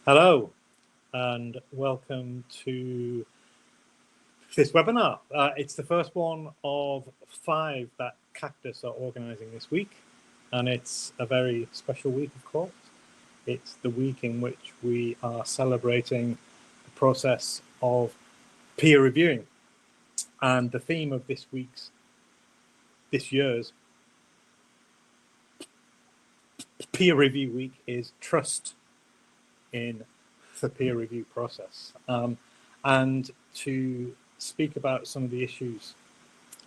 Hello, and welcome to this webinar. It's the first one of 5 that Cactus are organising this week, and it's a very special week, of course. It's the week in which we are celebrating the process of peer reviewing, and the theme of this year's peer review week is trust in the peer review process. And to speak about some of the issues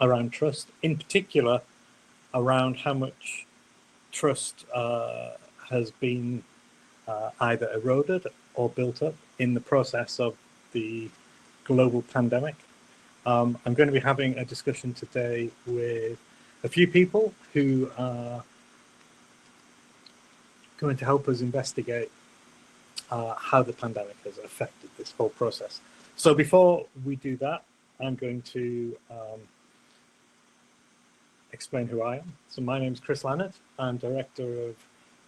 around trust, in particular around how much trust has been either eroded or built up in the process of the global pandemic. I'm going to be having a discussion today with a few people who are going to help us investigate how the pandemic has affected this whole process. So before we do that, I'm going to explain who I am. So my name is Chris Lannard. I'm Director of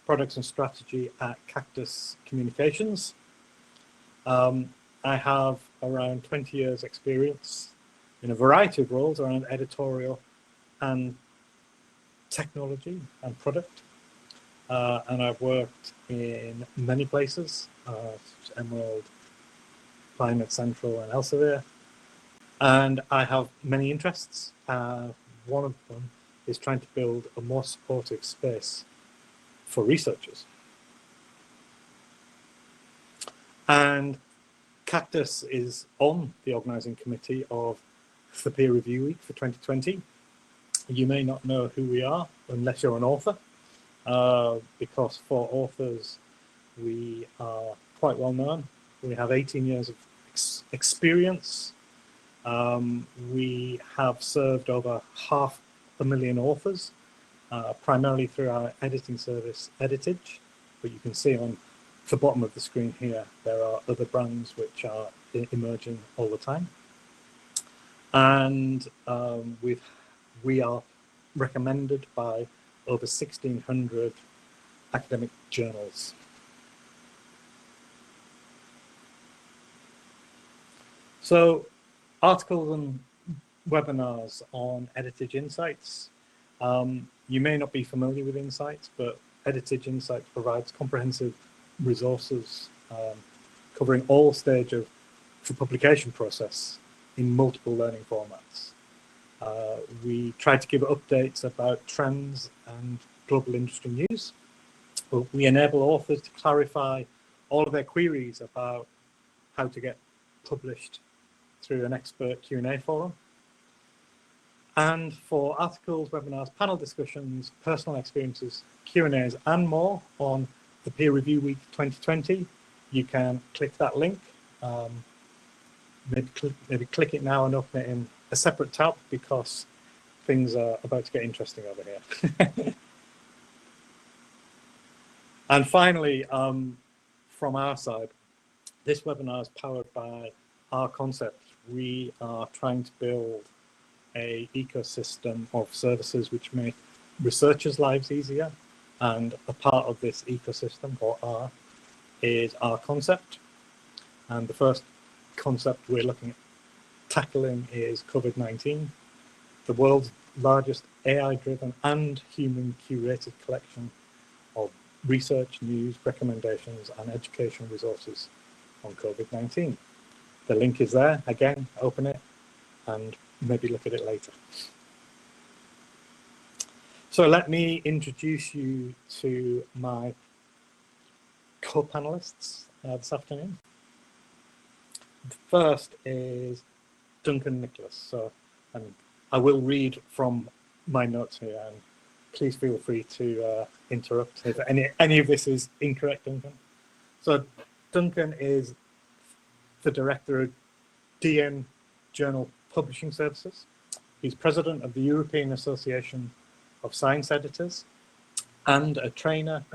Products and Strategy at Cactus Communications. I have around 20 years experience in a variety of roles around editorial and technology and product. And I've worked in many places, such as Emerald, Climate Central and Elsevier. And I have many interests. One of them is trying to build a more supportive space for researchers. And Cactus is on the organising committee of the Peer Review Week for 2020. You may not know who we are unless you're an author, because for authors, we are quite well known. We have 18 years of experience. We have served over 500,000 authors, primarily through our editing service, Editage. But you can see on the bottom of the screen here, there are other brands which are emerging all the time. And we are recommended by over 1,600 academic journals. So articles and webinars on Editage Insights. You may not be familiar with Insights, but Editage Insights provides comprehensive resources covering all stages of the publication process in multiple learning formats. We try to give updates about trends and global industry news. But we enable authors to clarify all of their queries about how to get published through an expert Q&A forum. And for articles, webinars, panel discussions, personal experiences, Q&As, and more on the Peer Review Week 2020, you can click that link. Maybe click it now and open it in a separate tab, because things are about to get interesting over here. And finally, from our side, this webinar is powered by our concept. We are trying to build an ecosystem of services which make researchers' lives easier. And a part of this ecosystem, or R, is our concept. And the first concept we're looking at tackling is COVID-19, the world's largest AI-driven and human-curated collection of research, news, recommendations, and educational resources on COVID-19. The link is there. Again, open it and maybe look at it later. So let me introduce you to my co-panelists this afternoon. The first is Duncan Nicholas. So I will read from my notes here, and please feel free to interrupt if any of this is incorrect, Duncan. So Duncan is the director of DM Journal Publishing Services. He's president of the European Association of Science Editors and a trainer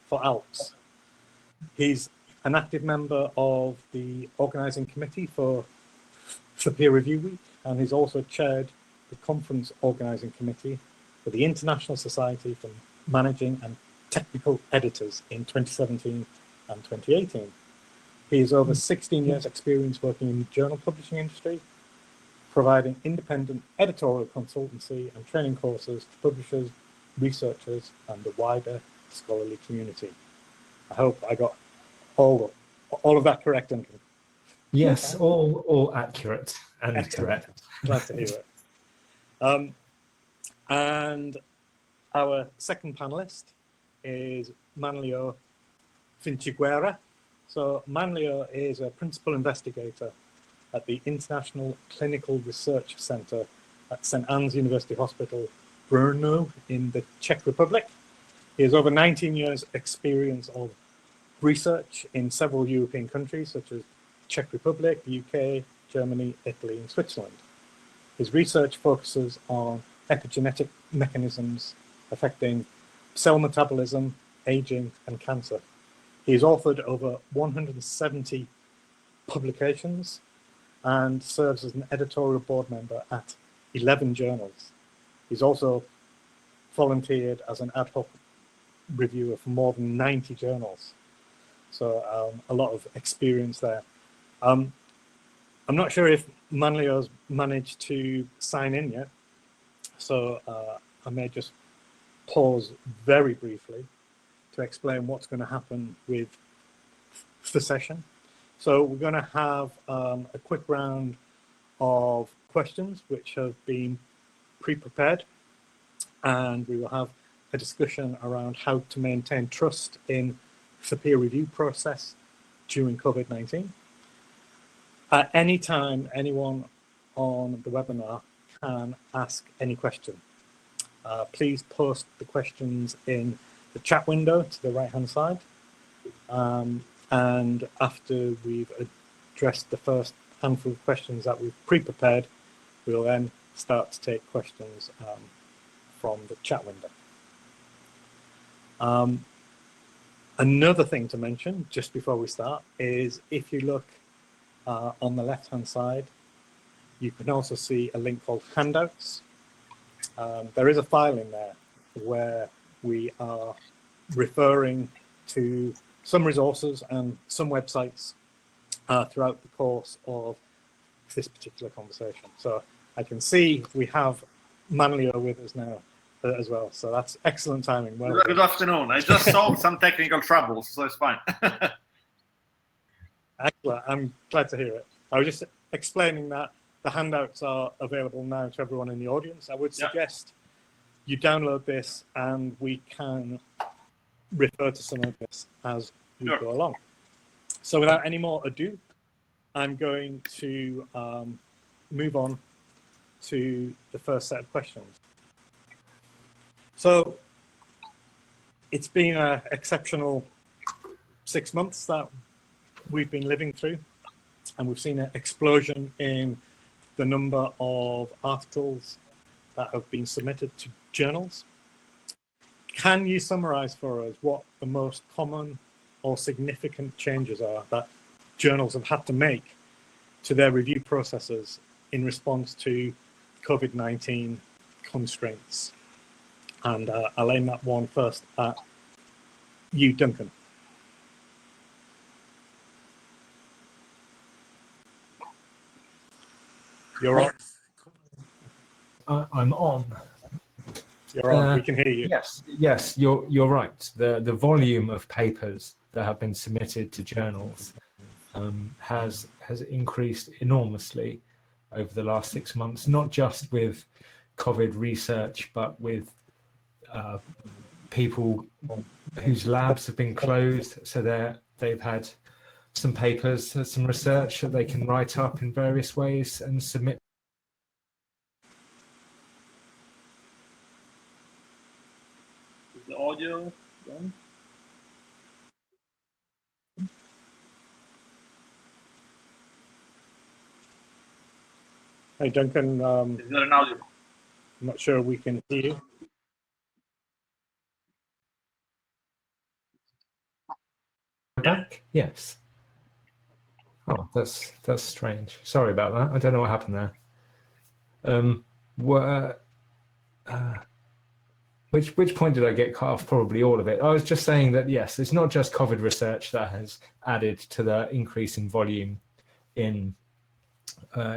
for ALPS. He's an active member of the organising committee for Peer Review Week, and he's also chaired the conference organising committee for the International Society for Managing and Technical Editors in 2017 and 2018. He has over 16 years experience working in the journal publishing industry, providing independent editorial consultancy and training courses to publishers, researchers, and the wider scholarly community. I hope I got all of that correct, Duncan. Yes, all accurate and Excellent. correct. Glad to hear it. And our second panelist is Manlio Vinciguerra. So Manlio is a principal investigator at the International Clinical Research Centre at St. Anne's University Hospital, Brno in the Czech Republic. He has over 19 years experience of research in several European countries such as Czech Republic, UK, Germany, Italy, and Switzerland. His research focuses on epigenetic mechanisms affecting cell metabolism, aging, and cancer. He has authored over 170 publications and serves as an editorial board member at 11 journals. He's also volunteered as an ad hoc reviewer for more than 90 journals. So a lot of experience there. I'm not sure if Manlio's managed to sign in yet, so I may just pause very briefly to explain what's going to happen with the session. So we're going to have a quick round of questions which have been pre-prepared, and we will have a discussion around how to maintain trust in the peer review process during COVID-19. At any time, anyone on the webinar can ask any question. Please post the questions in the chat window to the right-hand side. And after we've addressed the first handful of questions that we've pre-prepared, we'll then start to take questions from the chat window. Another thing to mention just before we start is if you look on the left-hand side, you can also see a link called Handouts. There is a file in there where we are referring to some resources and some websites throughout the course of this particular conversation. So I can see we have Manlio with us now as well. So that's excellent timing. Well, good afternoon. I just solved some technical troubles, so it's fine. Excellent. I'm glad to hear it. I was just explaining that the handouts are available now to everyone in the audience. I would suggest you download this and we can refer to some of this as we go along. So without any more ado, I'm going to move on to the first set of questions. So it's been an exceptional 6 months that we've been living through, and we've seen an explosion in the number of articles that have been submitted to journals. Can you summarize for us what the most common or significant changes are that journals have had to make to their review processes in response to COVID-19 constraints? And I'll aim that one first at you, Duncan. You're on. I'm on. You're on. We can hear you. Yes, you're right. The volume of papers that have been submitted to journals has increased enormously over the last 6 months. Not just with COVID research, but with people whose labs have been closed, so they've had some papers, some research that they can write up in various ways and submit. Is the audio done? Hey, Duncan. Is there an audio? I'm not sure we can hear you. Back? Yes. Oh, that's strange. Sorry about that. I don't know what happened there. Which point did I get cut off? Probably all of it. I was just saying that, yes, it's not just COVID research that has added to the increase in volume in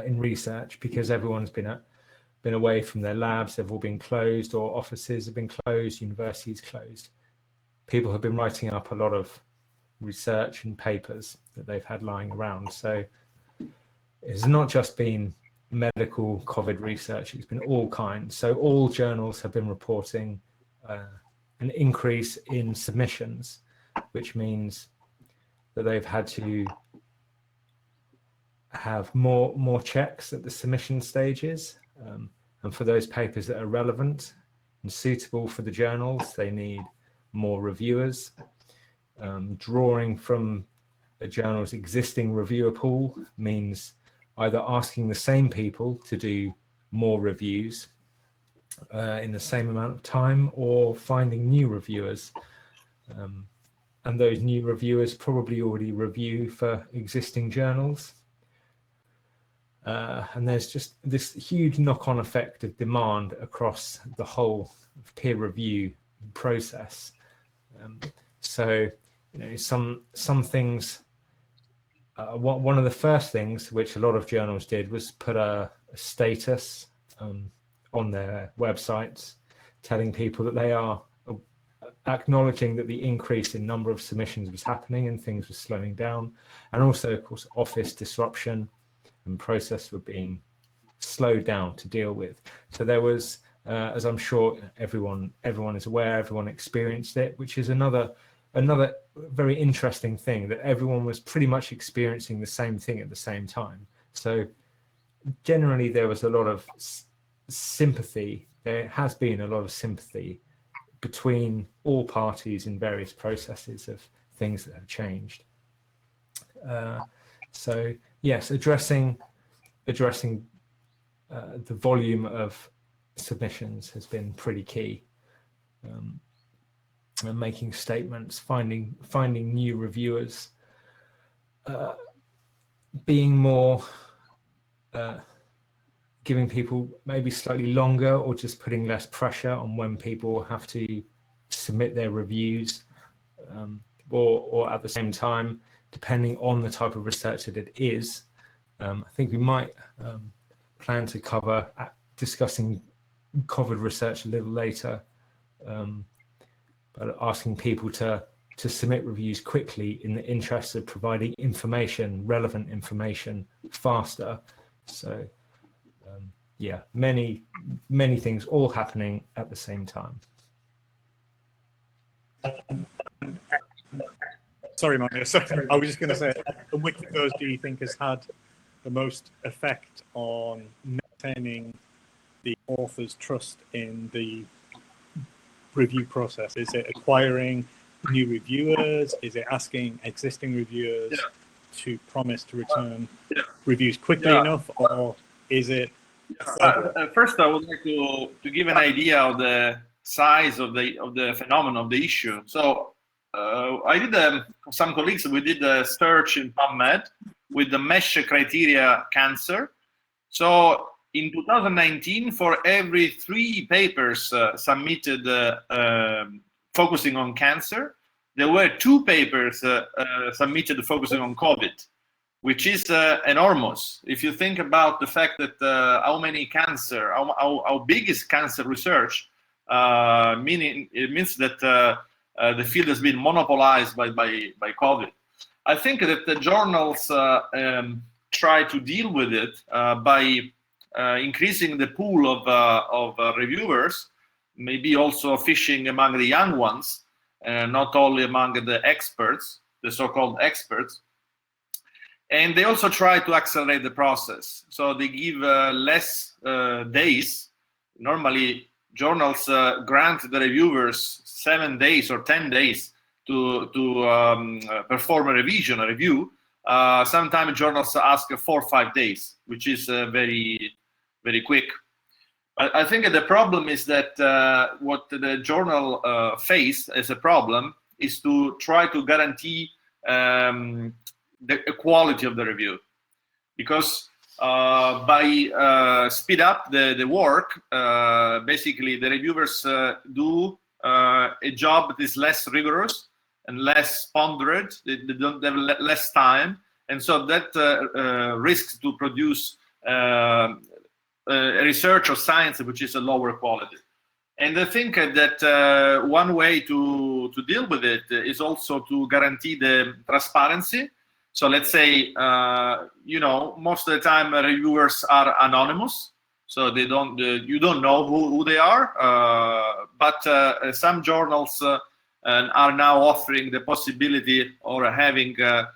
research, because everyone's been away from their labs. They've all been closed, or offices have been closed, universities closed. People have been writing up a lot of research and papers that they've had lying around. So it's not just been medical COVID research, it's been all kinds. So all journals have been reporting an increase in submissions, which means that they've had to have more checks at the submission stages. And for those papers that are relevant and suitable for the journals, they need more reviewers. Drawing from a journal's existing reviewer pool means either asking the same people to do more reviews in the same amount of time, or finding new reviewers. And those new reviewers probably already review for existing journals. And there's just this huge knock-on effect of demand across the whole peer review process. So, some things. One of the first things which a lot of journals did was put a status on their websites, telling people that they are acknowledging that the increase in number of submissions was happening and things were slowing down, and also, of course, office disruption and process were being slowed down to deal with. So there was, as I'm sure everyone is aware, everyone experienced it, which is another very interesting thing, that everyone was pretty much experiencing the same thing at the same time. So generally there was a lot of sympathy. There has been a lot of sympathy between all parties in various processes of things that have changed. So yes, addressing the volume of submissions has been pretty key. And making statements, finding new reviewers, being more, giving people maybe slightly longer, or just putting less pressure on when people have to submit their reviews, or at the same time, depending on the type of research that it is. I think we might plan to cover discussing COVID research a little later, but asking people to submit reviews quickly in the interest of providing relevant information faster. So yeah, many things all happening at the same time. Sorry, Mario. Sorry, I was just going to say, which of those do you think has had the most effect on maintaining the author's trust in the review process? Is it acquiring new reviewers? Is it asking existing reviewers to promise to return reviews quickly enough, or is it? First, I would like to give an idea of the size of the phenomenon, of the issue. So I did some colleagues. We did a search in PubMed with the mesh criteria cancer. So in 2019, for every 3 papers submitted focusing on cancer, there were 2 papers submitted focusing on COVID, which is enormous. If you think about the fact that how big is cancer research, meaning it means that the field has been monopolized by COVID. I think that the journals try to deal with it by increasing the pool of reviewers, maybe also fishing among the young ones, not only among the experts, the so-called experts. And they also try to accelerate the process. So they give less days. Normally, journals grant the reviewers 7 days or 10 days to perform a review. Sometimes journals ask 4 or 5 days, which is very, very quick. I think the problem is that what the journal face as a problem is to try to guarantee the quality of the review, because by speed up the work. Basically, the reviewers do a job that is less rigorous and less pondered. They don't have less time, and so that risks to produce research or science which is a lower quality. And I think that one way to deal with it is also to guarantee the transparency. So let's say, most of the time reviewers are anonymous, so they don't, you don't know who they are. But some journals are now offering the possibility or having an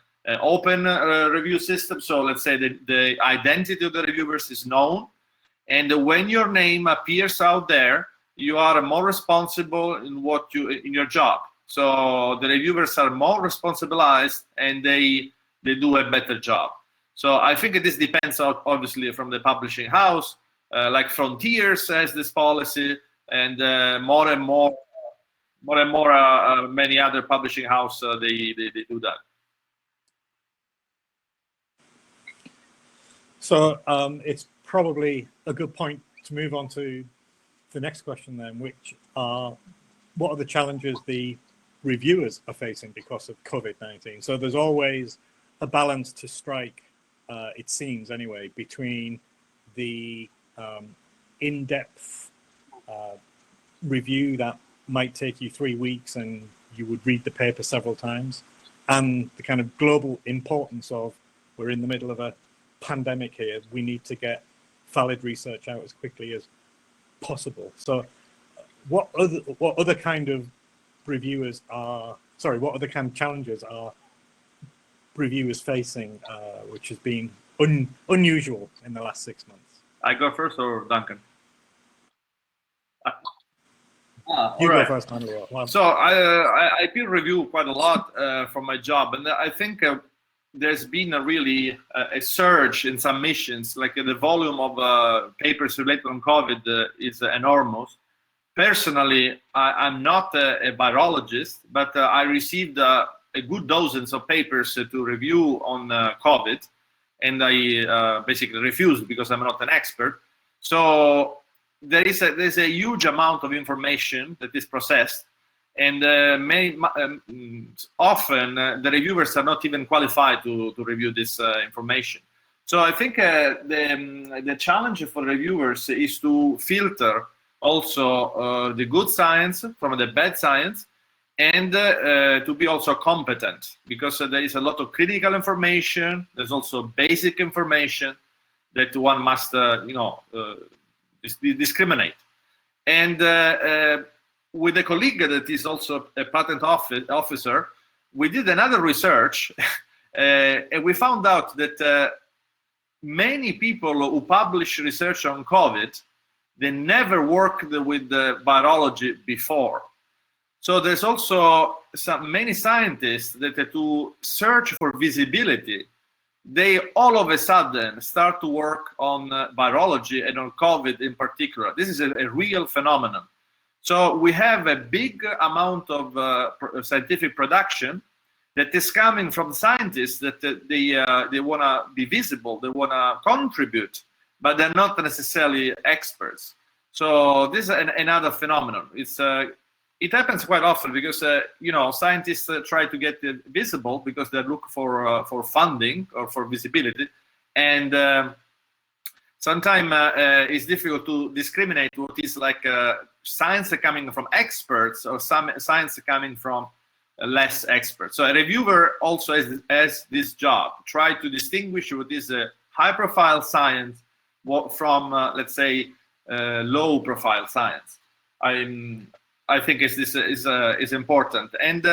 open review system. So let's say the identity of the reviewers is known, and when your name appears out there, you are more responsible in your job. So the reviewers are more responsibilized, and they do a better job. So I think this depends obviously from the publishing house. Like Frontiers has this policy, and more and more many other publishing houses they do that. So it's probably a good point to move on to the next question then, which are, what are the challenges the reviewers are facing because of COVID-19? So there's always a balance to strike, it seems anyway, between the in-depth review that might take you 3 weeks and you would read the paper several times, and the kind of global importance of, we're in the middle of a pandemic here, we need to get valid research out as quickly as possible. So what other kind of reviewers are, what other kind of challenges are reviewers facing, which has been unusual in the last 6 months? I go first, or Duncan? You right. go first, Manuel. Well, So I peer review quite a lot for my job, and I think there's been a surge in submissions. Like the volume of papers related on COVID is enormous. Personally, I'm not a virologist, but I received a good dozens of papers to review on COVID, and I basically refused because I'm not an expert. So there's a huge amount of information that is processed, and often the reviewers are not even qualified to review this information. So I think the challenge for reviewers is to filter also the good science from the bad science, and to be also competent, because there is a lot of critical information. There's also basic information that one must discriminate. And with a colleague that is also a patent officer, we did another research, and we found out that many people who publish research on COVID, they never worked with virology before. So there's also many scientists that to search for visibility, they all of a sudden start to work on virology and on COVID in particular. This is a real phenomenon. So we have a big amount of scientific production that is coming from scientists that they want to be visible, they want to contribute, but they're not necessarily experts. So this is another phenomenon. It happens quite often because scientists try to get visible because they look for funding or for visibility, and sometimes it's difficult to discriminate what is like science coming from experts or some science coming from less experts. So a reviewer also has this job: try to distinguish what is a high-profile science from, let's say, low-profile science. I think this is important, and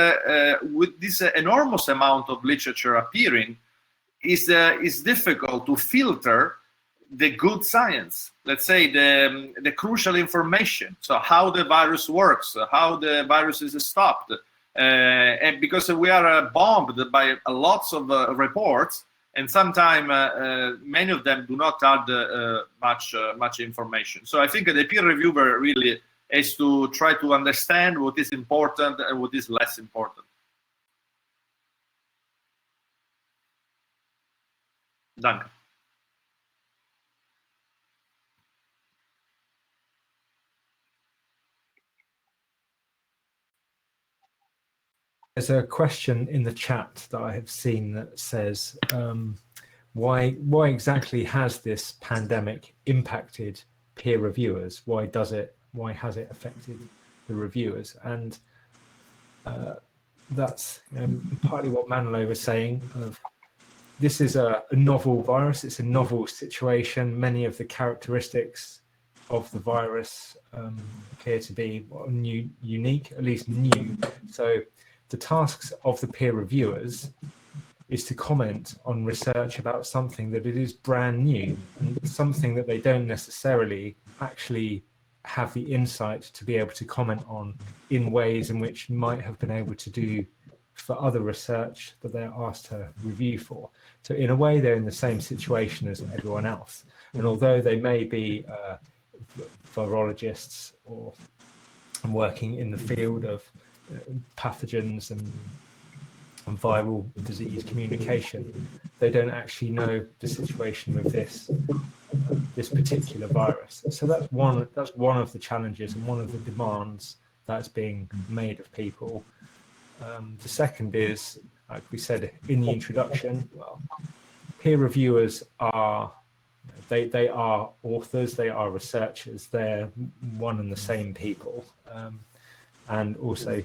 with this enormous amount of literature appearing, is difficult to filter the good science. Let's say the crucial information. So how the virus works, how the virus is stopped, and because we are bombed by lots of reports, and sometimes many of them do not add much information. So I think the peer reviewer really is to try to understand what is important and what is less important. Danke. There's a question in the chat that I have seen that says, why exactly has this pandemic impacted peer reviewers? Why has it affected the reviewers? And that's partly what Manolo was saying. This is a novel virus. It's a novel situation. Many of the characteristics of the virus appear to be unique, at least new. So the tasks of the peer reviewers is to comment on research about something that it is brand new and something that they don't necessarily actually have the insight to be able to comment on in ways in which might have been able to do for other research that they're asked to review for. So in a way, they're in the same situation as everyone else. And although they may be virologists or working in the field of pathogens and viral disease communication, they don't actually know the situation with this particular virus. So that's one of the challenges and one of the demands that's being made of people. The second is, like we said in the introduction, well, peer reviewers are they are authors, they are researchers, they're one and the same people. And also,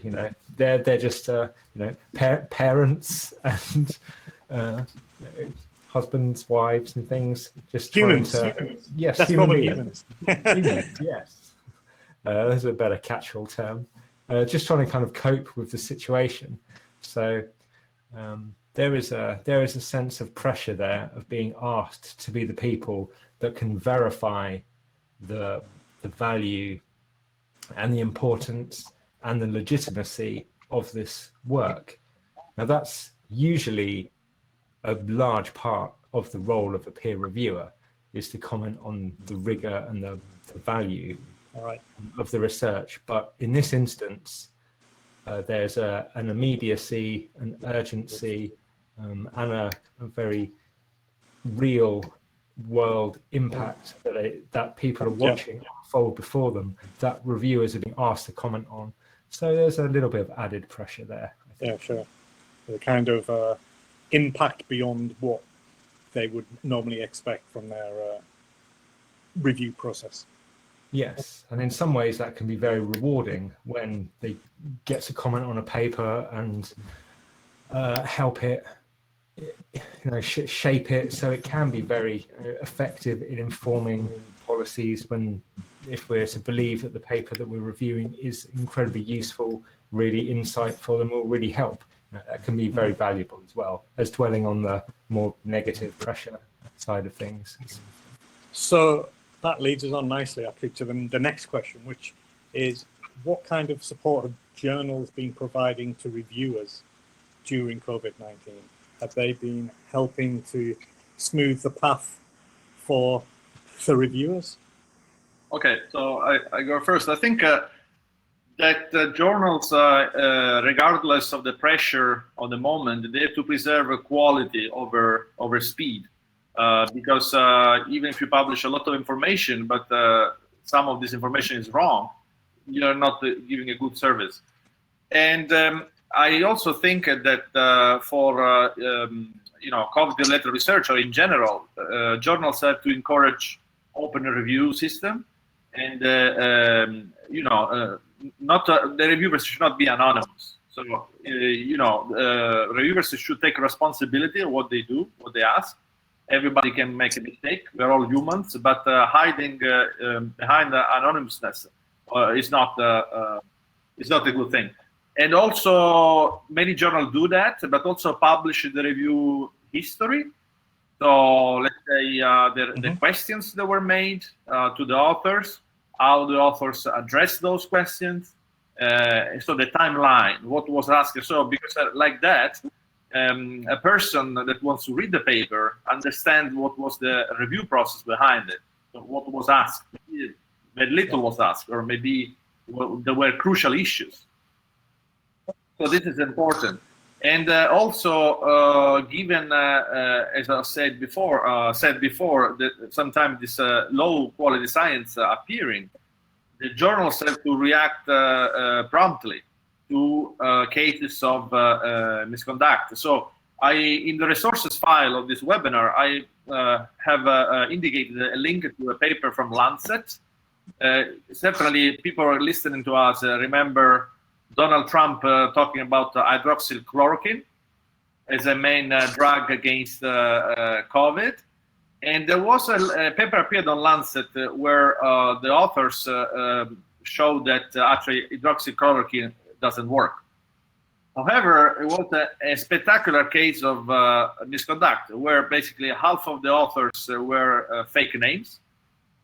they're just parents and husbands, wives, and things. Just humans. Yes, that's probably humans. Yes, there's a better catch-all term. Just trying to kind of cope with the situation. So there is a sense of pressure there of being asked to be the people that can verify the value and the importance and the legitimacy of this work. Now that's usually a large part of the role of a peer reviewer, is to comment on the rigor and the value of the research. But in this instance, there's an immediacy, an urgency, and a very real world impact that people are watching unfold before them, that reviewers are being asked to comment on. So there's a little bit of added pressure there. Yeah, sure. The kind of impact beyond what they would normally expect from their review process. Yes, and in some ways that can be very rewarding when they get to comment on a paper and help it, shape it so it can be very effective in informing policies if we're to believe that the paper that we're reviewing is incredibly useful, really insightful, and will really help. That can be very valuable as well as dwelling on the more negative pressure side of things. So that leads us on nicely, actually, to the next question, which is, what kind of support have journals been providing to reviewers during COVID-19? Have they been helping to smooth the path for the reviewers? Okay, so I go first. I think that journals, regardless of the pressure of the moment, they have to preserve quality over speed. Because even if you publish a lot of information, but some of this information is wrong, you're not giving a good service. And I also think that for COVID-related research, or in general, journals have to encourage open review system, and not the reviewers should not be anonymous. So reviewers should take responsibility of what they do, what they ask. Everybody can make a mistake. We're all humans, but hiding behind the anonymousness is not a good thing. And also, many journals do that, but also publish the review history. So let's say the questions that were made to the authors, how the authors address those questions, so the timeline, what was asked. So because like that, a person that wants to read the paper understands what was the review process behind it, so what was asked. Very little was asked, or maybe there were crucial issues. So this is important. And also, given, as I said before, that sometimes this low quality science appearing, the journals have to react promptly. to cases of misconduct. So in the resources file of this webinar, I have indicated a link to a paper from Lancet. Certainly, people are listening to us remember Donald Trump talking about hydroxychloroquine as a main drug against COVID. And there was a paper appeared on Lancet where the authors showed that actually hydroxychloroquine doesn't work. However, it was a spectacular case of misconduct where basically half of the authors were fake names.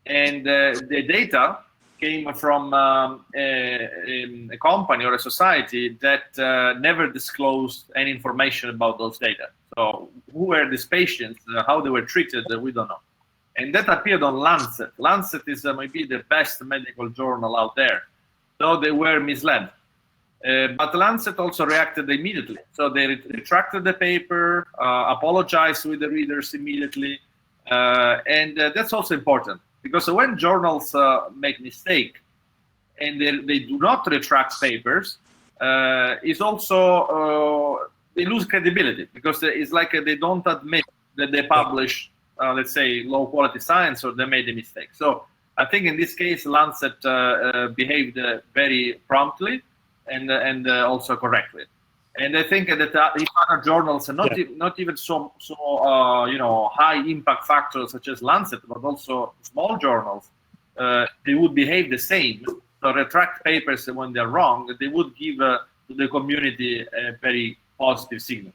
And the data came from a company or a society that never disclosed any information about those data. So who were these patients, how they were treated, we don't know. And that appeared on Lancet. Lancet is maybe the best medical journal out there. So they were misled. But Lancet also reacted immediately. So they retracted the paper, apologized with the readers immediately. And that's also important. Because when journals make mistake and they do not retract papers, it's also they lose credibility because it's like they don't admit that they publish, let's say, low quality science or they made a mistake. So I think in this case, Lancet behaved very promptly and also correctly. And I think that if other journals, and not even so high impact factors such as Lancet, but also small journals, they would behave the same. So retract papers when they're wrong. They would give to the community a very positive signal.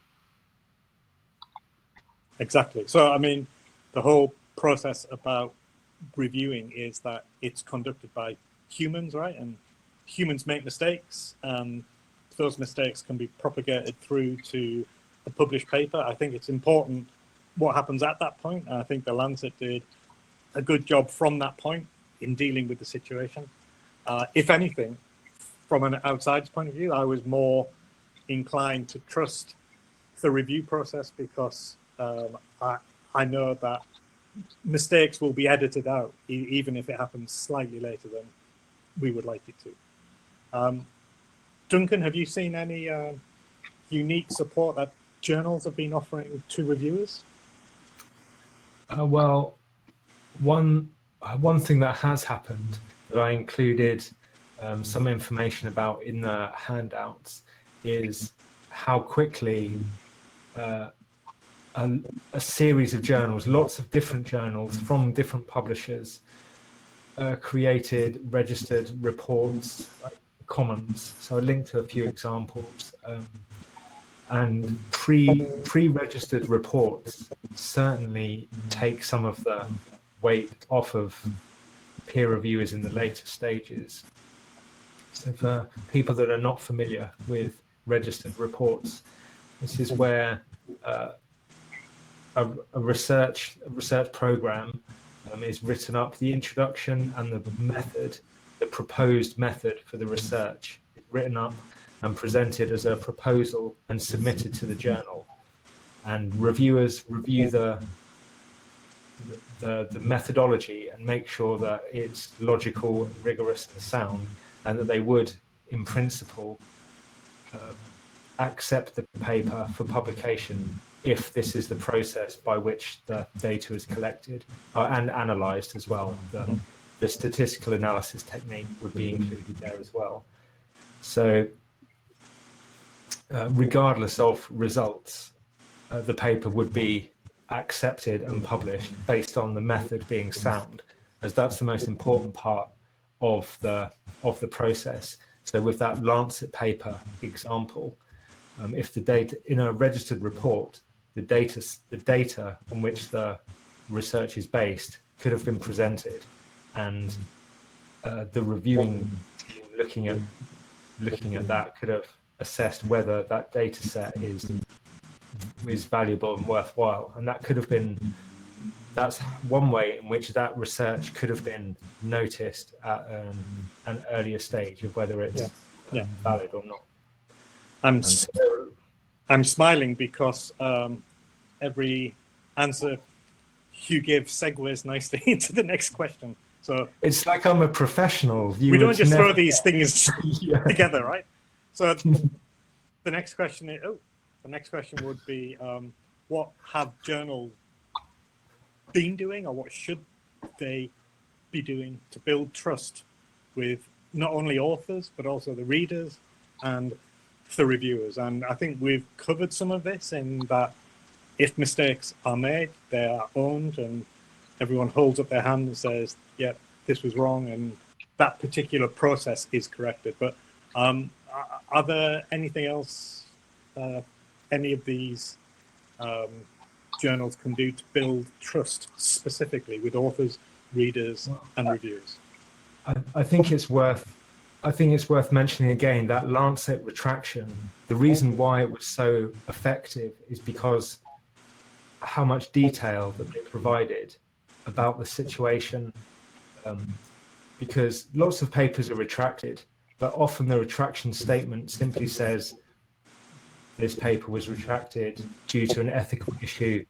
Exactly. So I mean, the whole process about reviewing is that it's conducted by humans, right? And humans make mistakes, and those mistakes can be propagated through to a published paper. I think it's important what happens at that point. And I think the Lancet did a good job from that point in dealing with the situation. If anything, from an outsider's point of view, I was more inclined to trust the review process because I know that mistakes will be edited out, even if it happens slightly later than we would like it to. Duncan, have you seen any unique support that journals have been offering to reviewers? Well, one thing that has happened that I included some information about in the handouts is how quickly a series of journals, lots of different journals from different publishers, created registered reports, commons. So I linked to a few examples, and pre-registered reports certainly take some of the weight off of peer reviewers in the later stages. So for people that are not familiar with registered reports, this is where a research program is written up, the introduction and the method, the proposed method for the research is written up and presented as a proposal and submitted to the journal. And reviewers review the methodology and make sure that it's logical, rigorous, and sound, and that they would, in principle, accept the paper for publication if this is the process by which the data is collected and analysed as well. The statistical analysis technique would be included there as well. So regardless of results, the paper would be accepted and published based on the method being sound, as that's the most important part of the process. So with that Lancet paper example, if the data in a registered report, the data on which the research is based could have been presented, and the reviewing team looking at that could have assessed whether that data set is valuable and worthwhile. And that could have been, that's one way in which that research could have been noticed at an earlier stage of whether it's valid or not. I'm smiling because every answer you give segues nicely into the next question. So it's like I'm a professional. We don't just throw these things together, right? So the next question is, the next question would be, what have journals been doing, or what should they be doing to build trust with not only authors but also the readers and the reviewers? And I think we've covered some of this in that if mistakes are made, they are owned and everyone holds up their hand and says, yeah, this was wrong and that particular process is corrected. But are there anything else any of these journals can do to build trust specifically with authors, readers, and reviewers? I think it's worth mentioning again that Lancet retraction. The reason why it was so effective is because how much detail that they provided about the situation. Because lots of papers are retracted, but often the retraction statement simply says this paper was retracted due to an ethical issue.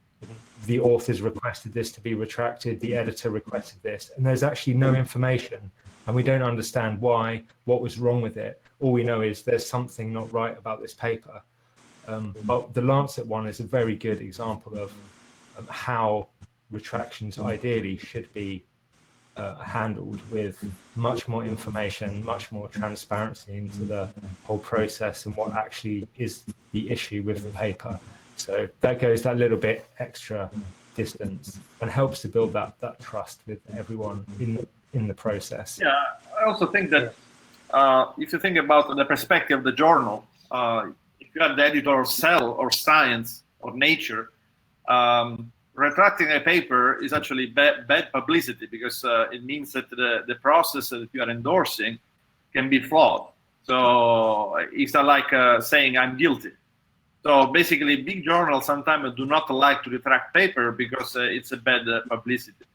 The authors requested this to be retracted, the editor requested this, and there's actually no information, and we don't understand why, what was wrong with it. All we know is there's something not right about this paper. But the Lancet one is a very good example of how retractions ideally should be handled, with much more information, much more transparency into the whole process and what actually is the issue with the paper. So that goes that little bit extra distance and helps to build that trust with everyone in the process. Yeah, I also think that if you think about the perspective of the journal, if you have the editor of Cell or Science or Nature, retracting a paper is actually bad publicity, because it means that the process that you are endorsing can be flawed. So it's like saying I'm guilty. So basically, big journals sometimes do not like to retract paper because it's a bad publicity.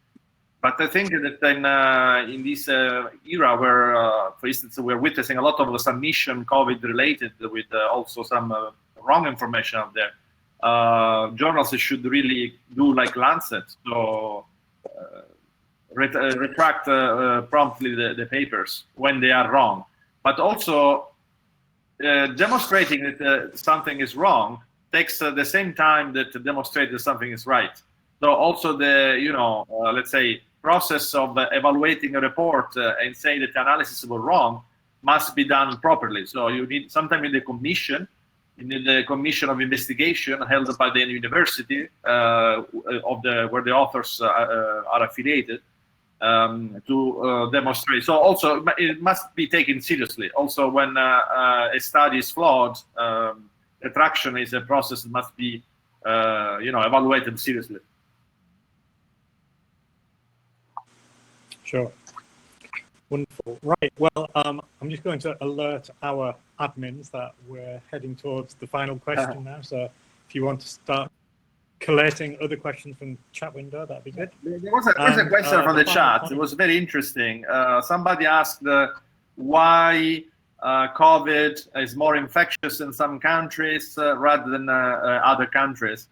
But I think that in this era where, for instance, we're witnessing a lot of submission COVID related with also some wrong information out there, journals should really do like Lancet, so retract promptly the papers when they are wrong, but also demonstrating that something is wrong takes the same time that to demonstrate that something is right. So also the let's say process of evaluating a report and saying that the analysis was wrong must be done properly. So you need sometimes in the commission. In the commission of investigation held by the university where the authors are affiliated, to demonstrate. So also it must be taken seriously. Also, when a study is flawed, retraction is a process that must be evaluated seriously. Sure. Wonderful. Right. Well, I'm just going to alert our admins that we're heading towards the final question now. So if you want to start collating other questions from the chat window, that'd be good. There was a question from the chat. It was very interesting. Somebody asked why COVID is more infectious in some countries rather than other countries.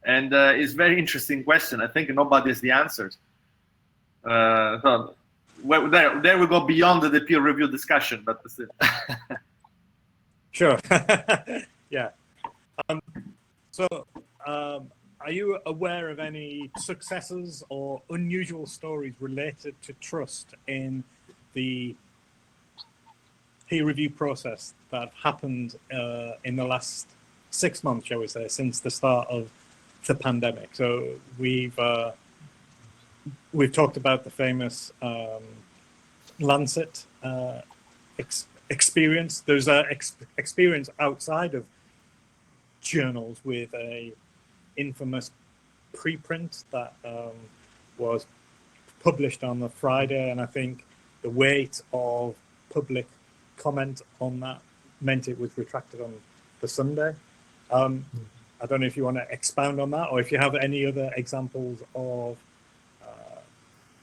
And it's a very interesting question. I think nobody has the answers. So there we go beyond the peer review discussion, but that's it. Sure. Yeah. Are you aware of any successes or unusual stories related to trust in the peer review process that happened in the last 6 months, shall we say, since the start of the pandemic? So we've talked about the famous Lancet experience. There's an experience outside of journals with a infamous preprint that was published on the Friday, and I think the weight of public comment on that meant it was retracted on the Sunday. I don't know if you want to expound on that, or if you have any other examples of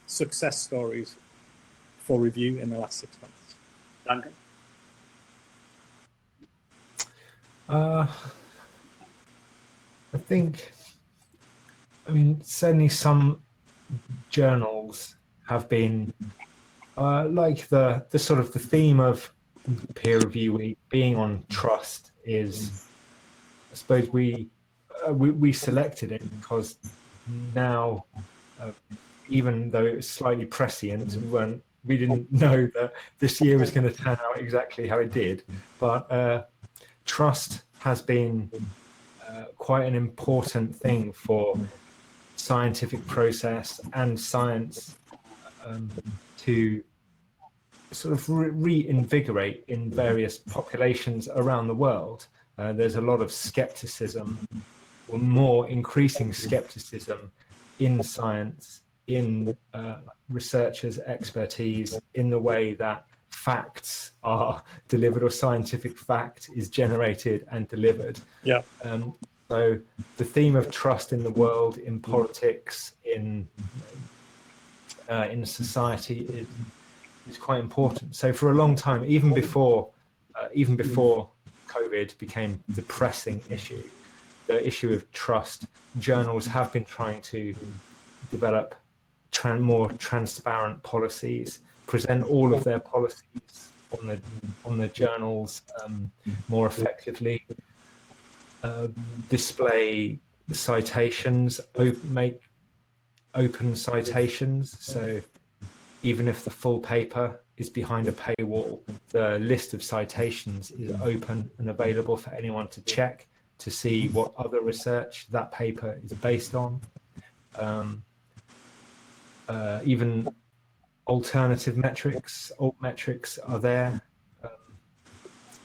success stories for review in the last 6 months. Duncan? I mean, certainly some journals have been like the sort of the theme of peer review week, being on Trust is, I suppose we selected it because now, even though it was slightly prescient, we didn't know that this year was going to turn out exactly how it did, but Trust has been quite an important thing for scientific process and science to sort of reinvigorate in various populations around the world. There's a lot of skepticism, or more increasing skepticism in science, in researchers' expertise, in the way that facts are delivered, or scientific fact is generated and delivered. Yeah. So the theme of trust in the world, in politics, in society is quite important. So for a long time, even before COVID became the pressing issue, the issue of trust, journals have been trying to develop more transparent policies, present all of their policies on the journals more effectively, display citations, make open citations. So even if the full paper is behind a paywall, the list of citations is open and available for anyone to check to see what other research that paper is based on. Even alternative metrics, alt metrics are there,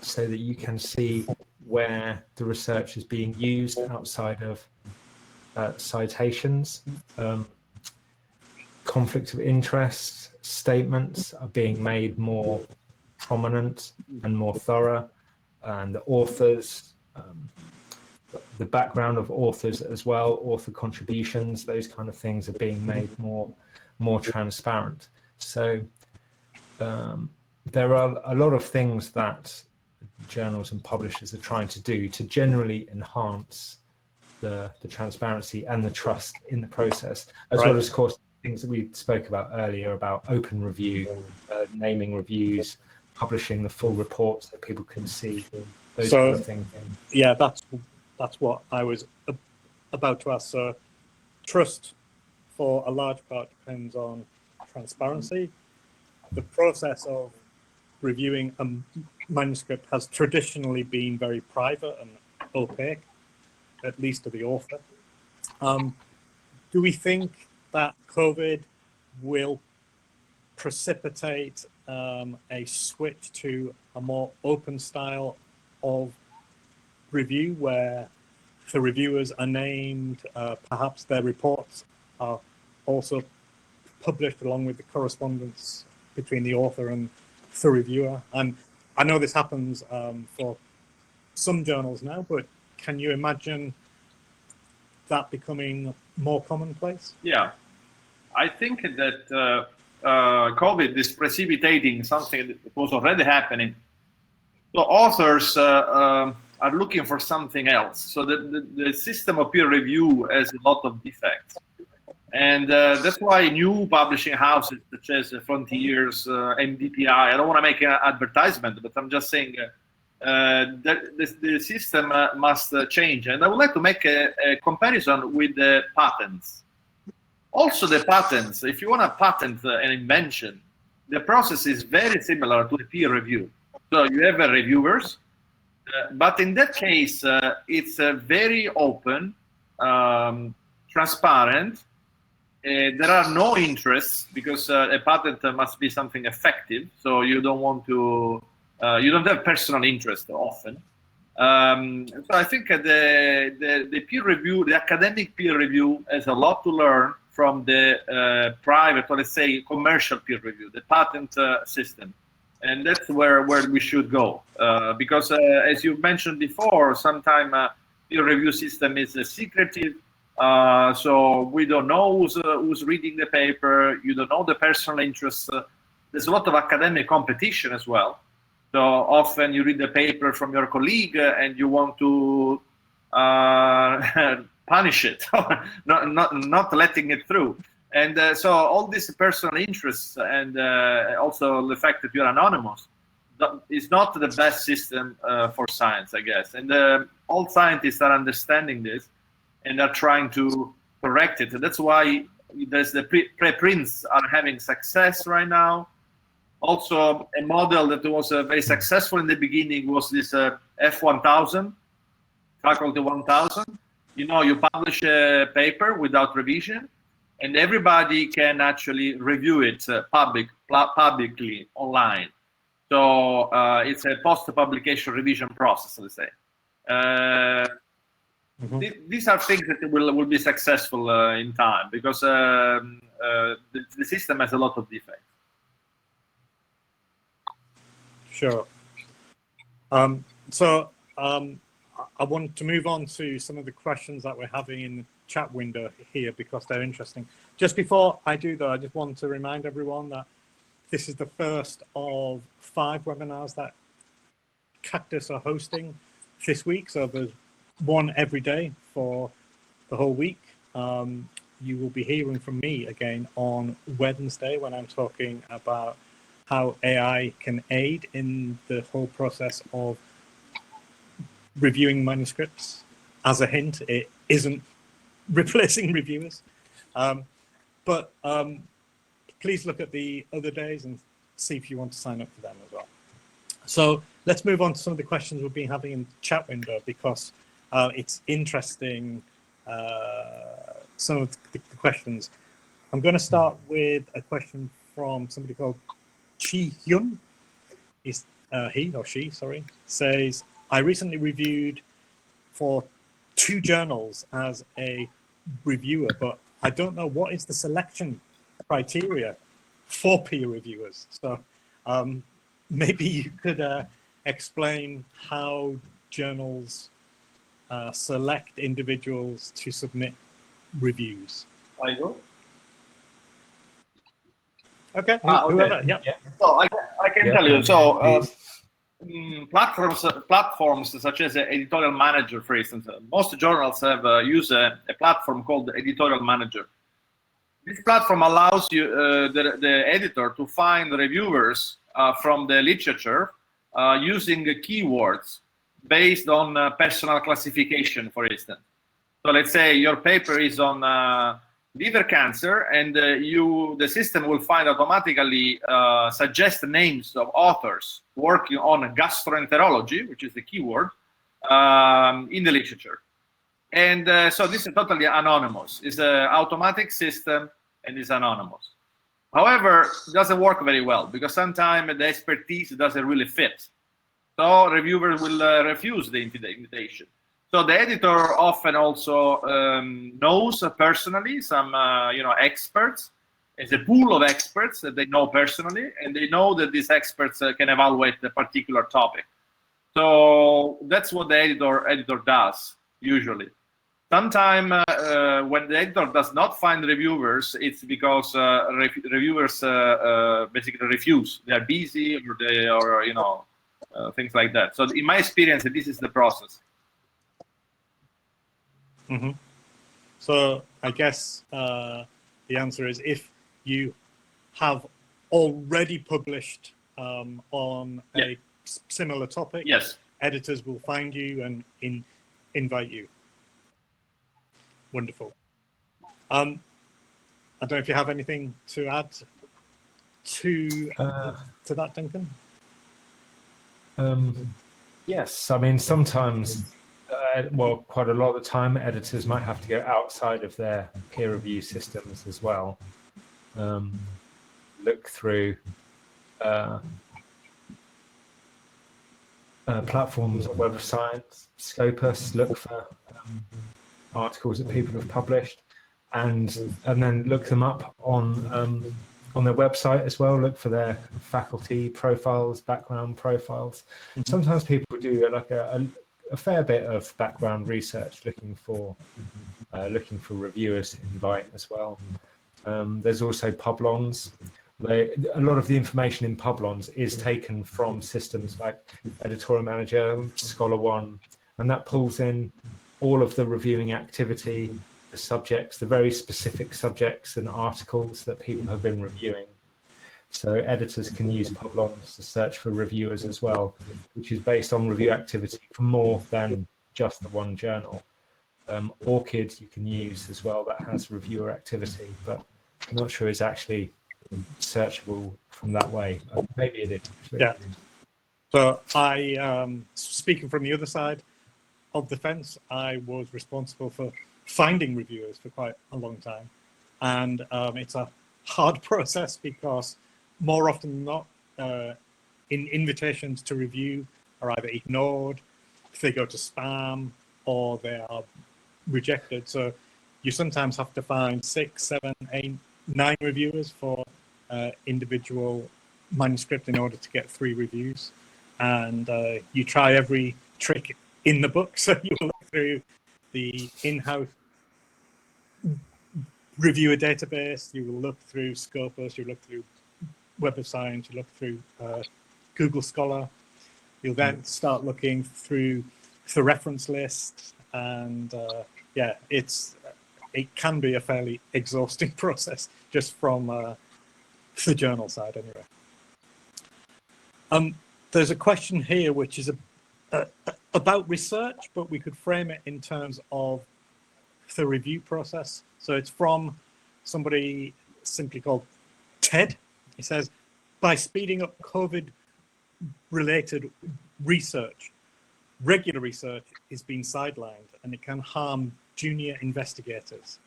so that you can see where the research is being used outside of citations. Conflict of interest statements are being made more prominent and more thorough, and the authors, the background of authors as well, author contributions, those kind of things are being made more transparent. So there are a lot of things that journals and publishers are trying to do to generally enhance the transparency and the trust in the process, as well as, of course, things that we spoke about earlier about open review, naming reviews, publishing the full report so people can see those kind of things. Yeah, that's what I was about to ask. So trust, for a large part, depends on transparency. The process of reviewing a manuscript has traditionally been very private and opaque, at least to the author. Do we think that COVID will precipitate a switch to a more open style of review, where the reviewers are named, perhaps their reports are also published along with the correspondence between the author and the reviewer? And I know this happens for some journals now, but can you imagine that becoming more commonplace? Yeah, I think that COVID is precipitating something that was already happening. So authors are looking for something else. So the system of peer review has a lot of defects. And that's why new publishing houses such as Frontiers, MDPI, I don't want to make an advertisement, but I'm just saying that the system must change. And I would like to make a comparison with the patents. Also the patents, if you want to patent an invention, the process is very similar to the peer review. So you have reviewers, but in that case, it's very open, transparent. There are no interests, because a patent must be something effective. So you don't want to, you don't have personal interest often. So I think the peer review, the academic peer review, has a lot to learn from the private, or let's say commercial peer review, the patent system. And that's where we should go. Because as you mentioned before, sometimes peer review system is secretive. So we don't know who's reading the paper. You don't know the personal interests. There's a lot of academic competition as well. So often you read the paper from your colleague and you want to punish it, not letting it through. And so all these personal interests, and also the fact that you're anonymous, is not the best system for science, I guess. And all scientists are understanding this and are trying to correct it. And that's why there's the preprints are having success right now. Also, a model that was very successful in the beginning was this F1000, faculty 1000. You know, you publish a paper without revision, and everybody can actually review it publicly online. So it's a post-publication revision process, let's say. These are things that will be successful in time, because the system has a lot of defects. Sure. I want to move on to some of the questions that we're having in the chat window here, because they're interesting. Just before I do, though, I just want to remind everyone that this is the first of 5 webinars that Cactus are hosting this week. So there's one every day for the whole week. You will be hearing from me again on Wednesday when I'm talking about how AI can aid in the whole process of reviewing manuscripts. As a hint, it isn't replacing reviewers. But please look at the other days and see if you want to sign up for them as well. So let's move on to some of the questions we've been having in the chat window, because it's interesting, some of the questions. I'm going to start with a question from somebody called Chi Hyun. Is he or she, sorry, says, I recently reviewed for 2 journals as a reviewer, but I don't know what is the selection criteria for peer reviewers. So maybe you could explain how journals select individuals to submit reviews. I go. Okay. Okay. Whoever, yeah. So I can tell you. So platforms such as Editorial Manager, for instance, most journals have use a platform called Editorial Manager. This platform allows you, the editor, to find reviewers from the literature using keywords based on personal classification, for instance. So let's say your paper is on liver cancer, and the system will find automatically suggest names of authors working on gastroenterology, which is the keyword, in the literature. And so this is totally anonymous. It's an automatic system and it's anonymous. However, it doesn't work very well because sometimes the expertise doesn't really fit. So reviewers will refuse the invitation. So the editor often also knows personally some experts. It's a pool of experts that they know personally, and they know that these experts can evaluate a particular topic. So that's what the editor does usually. Sometimes when the editor does not find reviewers, it's because reviewers basically refuse. They are busy, or things like that. So in my experience, this is the process. Mm-hmm. So I guess the answer is, if you have already published on a similar topic, yes, editors will find you and invite you. Wonderful. I don't know if you have anything to add to that, Duncan. Yes, I mean, sometimes, quite a lot of the time, editors might have to go outside of their peer review systems as well. Look through platforms of Web of Science, Scopus, look for articles that people have published, and then look them up on their website as well. Look for their faculty profiles, background profiles. Mm-hmm. Sometimes people do like a fair bit of background research, looking for reviewers to invite as well. There's also Publons. A lot of the information in Publons is taken from systems like Editorial Manager, Scholar One, and that pulls in all of the reviewing activity, the subjects, the very specific subjects and articles that people have been reviewing. So editors can use Publons to search for reviewers as well, which is based on review activity for more than just the one journal. ORCID you can use as well, that has reviewer activity, but I'm not sure it's actually searchable from that way. Maybe it is. Yeah. So speaking from the other side of the fence, I was responsible for finding reviewers for quite a long time. And it's a hard process because more often than not, invitations to review are either ignored, they go to spam, or they are rejected. So you sometimes have to find 6, 7, 8, 9 reviewers for individual manuscript in order to get 3 reviews. And you try every trick in the book. So you look through the in-house reviewer database, you will look through Scopus, you look through Web of Science, you look through Google Scholar. You'll then start looking through the reference list, and yeah, it can be a fairly exhausting process just from the journal side anyway. There's a question here which is about research, but we could frame it in terms of the review process. So it's from somebody simply called Ted. He says, by speeding up COVID-related research, regular research is being sidelined and it can harm junior investigators.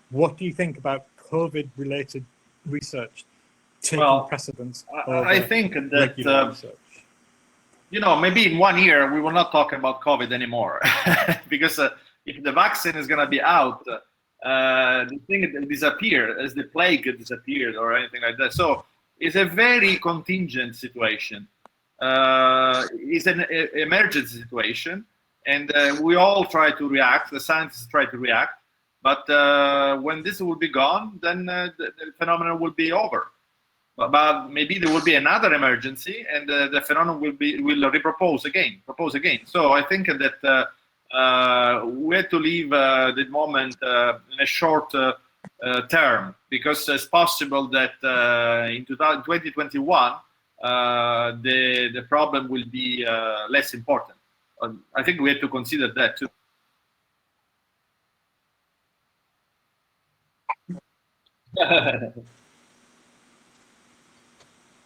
What do you think about COVID-related research taking precedence over I think that research? You know, maybe in 1 year we will not talk about COVID anymore, because if the vaccine is going to be out, the thing disappeared as the plague disappeared or anything like that. So it's a very contingent situation. It's an emergency situation, and we all try to react. The scientists try to react, but when this will be gone, then the phenomenon will be over. But maybe there will be another emergency, and the phenomenon will propose again. So I think that we have to leave the moment in a short term, because it's possible that in 2021 the problem will be less important. I think we have to consider that too.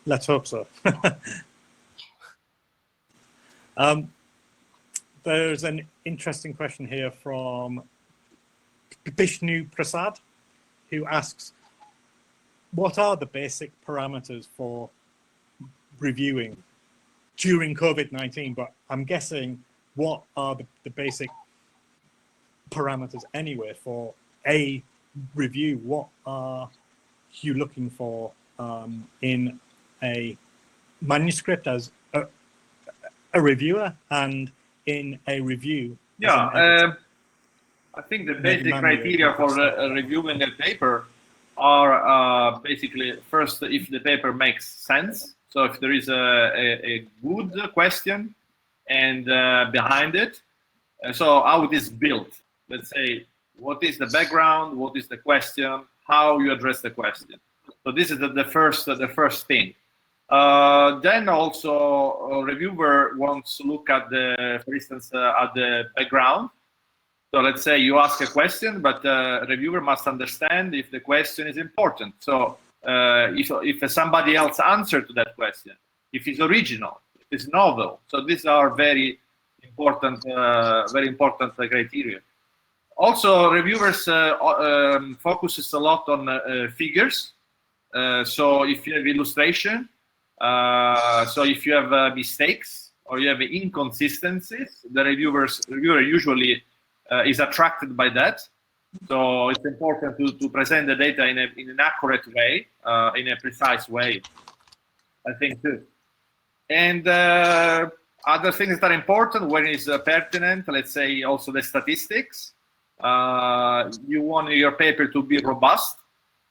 Let's hope so. There's an interesting question here from Bishnu Prasad, who asks, what are the basic parameters for reviewing during COVID-19? But I'm guessing, what are the basic parameters anyway for a review? What are you looking for in a manuscript as a reviewer, and in a review? Yeah, I think the basic criteria for reviewing a paper are basically, first, if the paper makes sense. So if there is a good question and behind it, so how it is built. Let's say, what is the background, what is the question, how you address the question. So this is the first thing. Then also a reviewer wants to look at for instance, at the background. So let's say you ask a question, but the reviewer must understand if the question is important. So if somebody else answered to that question, if it's original, if it's novel. So these are very important criteria. Also, reviewers focuses a lot on figures. So if you have illustration, so if you have mistakes or you have inconsistencies, the reviewer usually is attracted by that. So it's important to present the data in an accurate way, in a precise way, I think too. And other things that are important when it's pertinent, let's say also the statistics. You want your paper to be robust.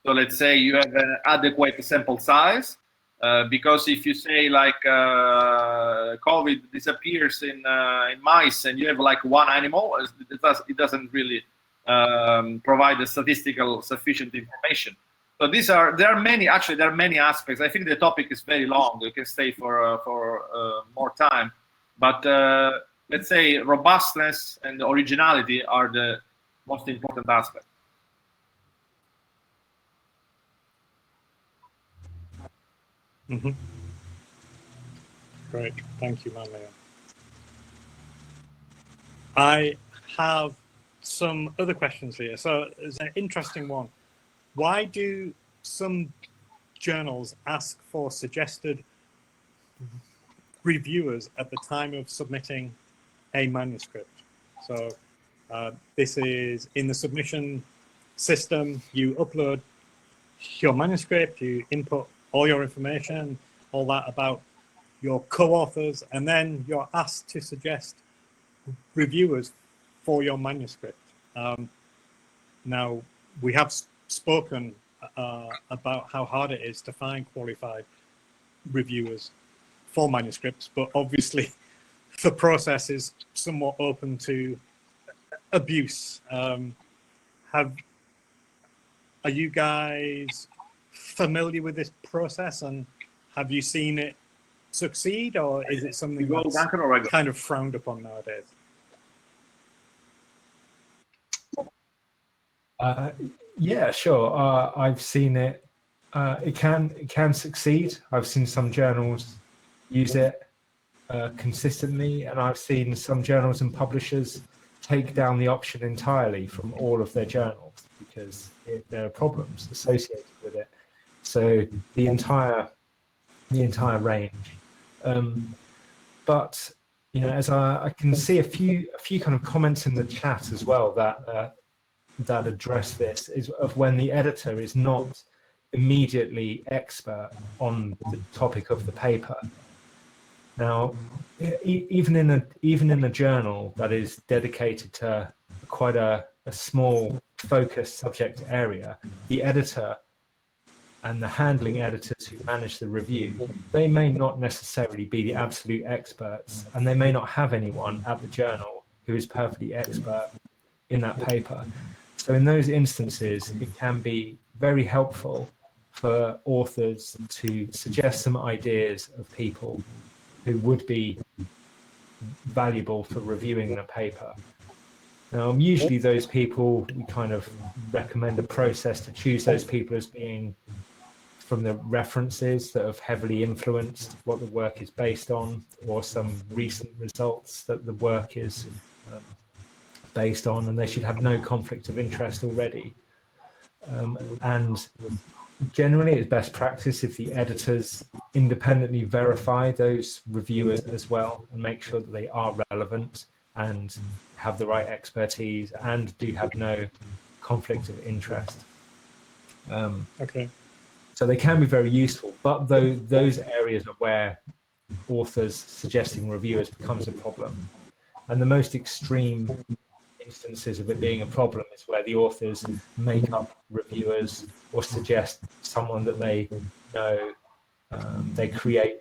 So let's say you have an adequate sample size. Because if you say like COVID disappears in mice and you have like one animal, it doesn't really provide a statistical sufficient information. So there are many aspects. I think the topic is very long. We can stay for more time, but let's say robustness and originality are the most important aspects. Mm-hmm. Great, thank you, Manlio. I have some other questions here. So there's an interesting one. Why do some journals ask for suggested reviewers at the time of submitting a manuscript? So this is in the submission system. You upload your manuscript, you input all your information, all that about your co-authors, and then you're asked to suggest reviewers for your manuscript. Now, we have spoken about how hard it is to find qualified reviewers for manuscripts, but obviously the process is somewhat open to abuse. Are you guys familiar with this process, and have you seen it succeed, or is it something that's kind of frowned upon nowadays? Yeah, sure. I've seen it. It can succeed. I've seen some journals use it consistently, and I've seen some journals and publishers take down the option entirely from all of their journals because there are problems associated with it. So the entire range. But you know, as I can see a few kind of comments in the chat as well that address this, is of when the editor is not immediately expert on the topic of the paper. Now, even in a journal that is dedicated to quite a small focused subject area, the editor and the handling editors who manage the review, they may not necessarily be the absolute experts, and they may not have anyone at the journal who is perfectly expert in that paper. So in those instances, it can be very helpful for authors to suggest some ideas of people who would be valuable for reviewing the paper. Now, usually those people, we kind of recommend a process to choose those people as being from the references that have heavily influenced what the work is based on, or some recent results that the work is based on, and they should have no conflict of interest already. And generally, it's best practice if the editors independently verify those reviewers as well and make sure that they are relevant and have the right expertise and do have no conflict of interest. Okay. So they can be very useful, but those areas are where authors suggesting reviewers becomes a problem. And the most extreme instances of it being a problem is where the authors make up reviewers or suggest someone that they know. They create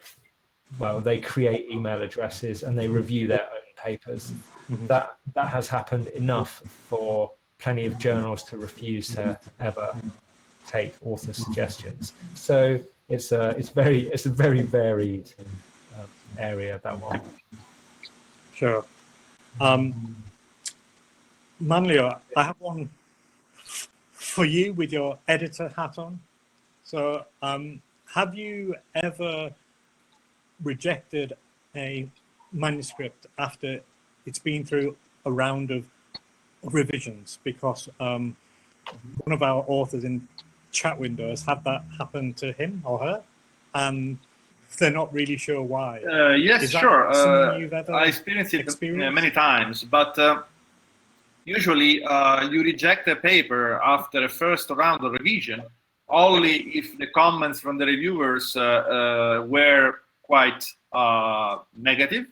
email addresses and they review their own papers. Mm-hmm. That has happened enough for plenty of journals to refuse to ever take author suggestions. So it's a very varied area, that one. Sure. Manlio, I have one for you with your editor hat on. So have you ever rejected a manuscript after it's been through a round of revisions? Because one of our authors in chat window has had that happen to him or her, and they're not really sure why. Yes, sure. I experienced many times, but usually you reject a paper after a first round of revision only if the comments from the reviewers were quite negative,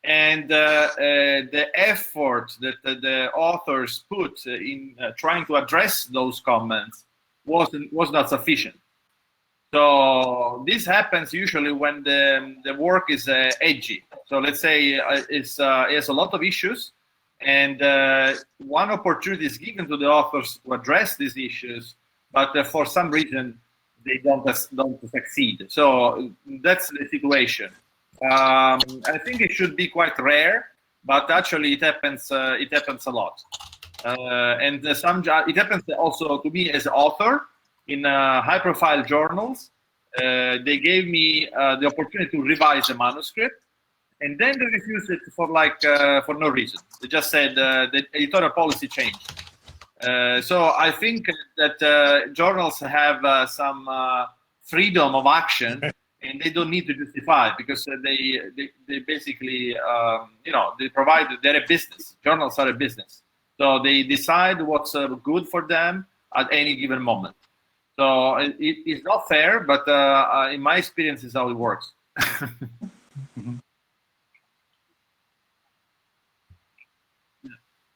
and the effort that the authors put in trying to address those comments was not sufficient. So this happens usually when the work is edgy. So let's say it has a lot of issues, and one opportunity is given to the authors to address these issues. but for some reason they don't succeed. So that's the situation. I think it should be quite rare, but actually it happens. It happens a lot, and it happens also to me as author in high-profile journals. They gave me the opportunity to revise the manuscript, and then they refused it for no reason. They just said the editorial policy changed. So I think that journals have some freedom of action, and they don't need to justify, because they basically they provide, they're a business. Journals are a business, so they decide what's good for them at any given moment. So it's not fair, but in my experience, is how it works.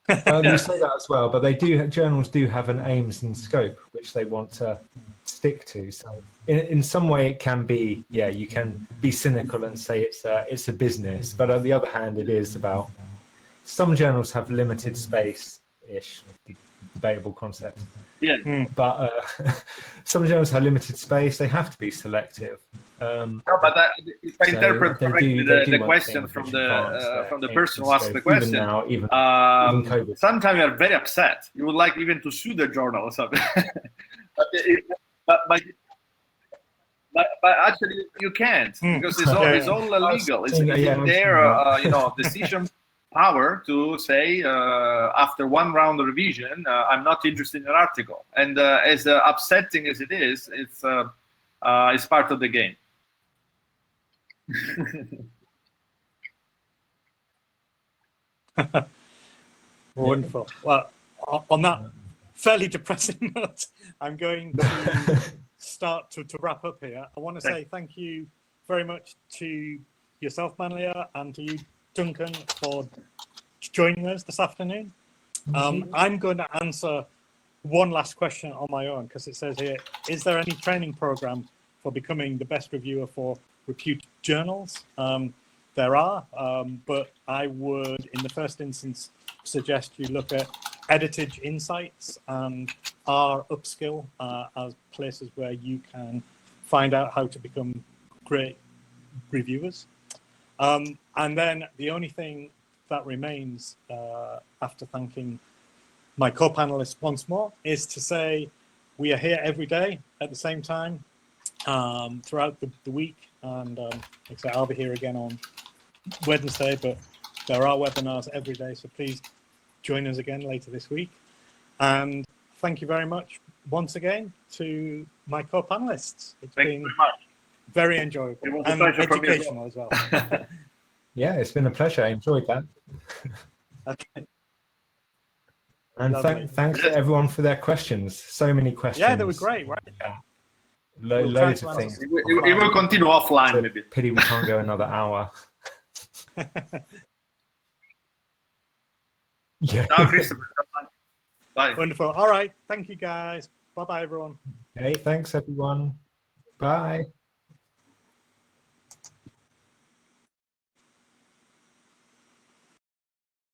You say that as well, but journals do have an aims and scope which they want to stick to. So in some way it can be, you can be cynical and say it's a business, but on the other hand, it is about, some journals have limited space-ish, debatable concept. Yeah. But some journals have limited space, they have to be selective. No, but if I interpret correctly the question from the person who asked the question, even COVID. sometimes you are very upset. You would like even to sue the journal or something. but actually you can't, because it's all legal. It's in their decision power to say after one round of revision, I'm not interested in an article. And as upsetting as it is, it's part of the game. Wonderful. Well, on that fairly depressing note, I'm going to start to wrap up here. I want to say thank you very much to yourself, Manlia, and to you, Duncan, for joining us this afternoon. I'm going to answer one last question on my own, because it says here, is there any training program for becoming the best reviewer for reputed journals? There are, but I would, in the first instance, suggest you look at Editage Insights and our Upskill as places where you can find out how to become great reviewers. And then the only thing that remains after thanking my co-panelists once more is to say we are here every day at the same time throughout the week. And like I say, I'll be here again on Wednesday, but there are webinars every day, so please join us again later this week. And thank you very much once again to my co-panelists. It's been very enjoyable and educational as well. Yeah, it's been a pleasure. I enjoyed that. Okay. And thanks to everyone for their questions. So many questions. Yeah, they were great, right? Yeah. Loads of things. It will continue offline, So maybe. Pity we can't go another hour. Yeah. Now, Christopher. Bye. Wonderful. All right. Thank you, guys. Bye-bye, everyone. Hey, thanks, everyone. Bye.